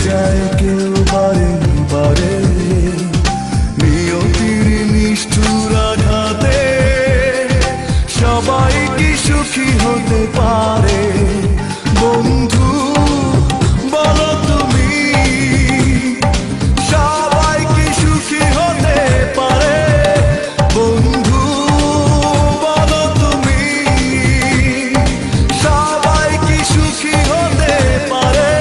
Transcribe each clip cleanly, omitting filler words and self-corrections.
যায় কেউ বারে বারে নিয়তির নিষ্ঠুর আঘাতে। সবাই কি সুখী হতে পারে বন্ধু বলো তুমি? সবাই কি সুখী হতে পারে বন্ধু বলো তুমি? সবাই কি সুখী হতে পারে?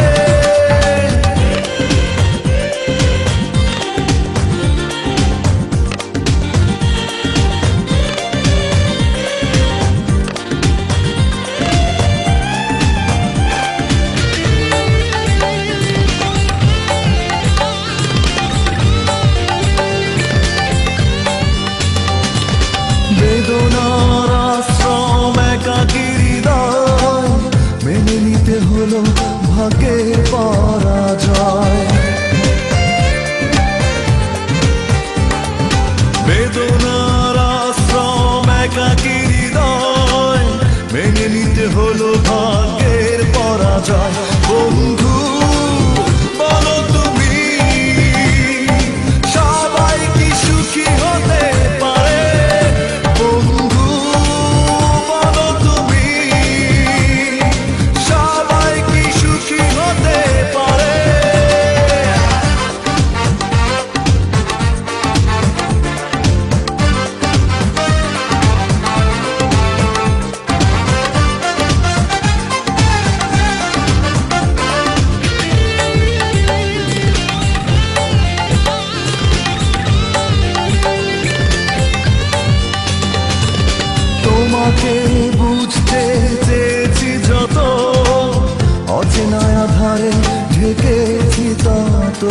বেদনার আশ্রম একাকী হৃদয় মেনে নিতে হলো ভাগ্যের পরাজয়। বেদনার আশ্রম একাকী হৃদয় মেনে নিতে হলো ভাগ্যের পরাজয়। বন্ধু বলো তুমি সবাই কি সুখী হতে পারে বন্ধু বলো তুমি? সবাই কি সুখী হতে পারে? তোমাকে বুঝতে চেয়েছি যত, অচেনা আধারে ঢেকেছি তত।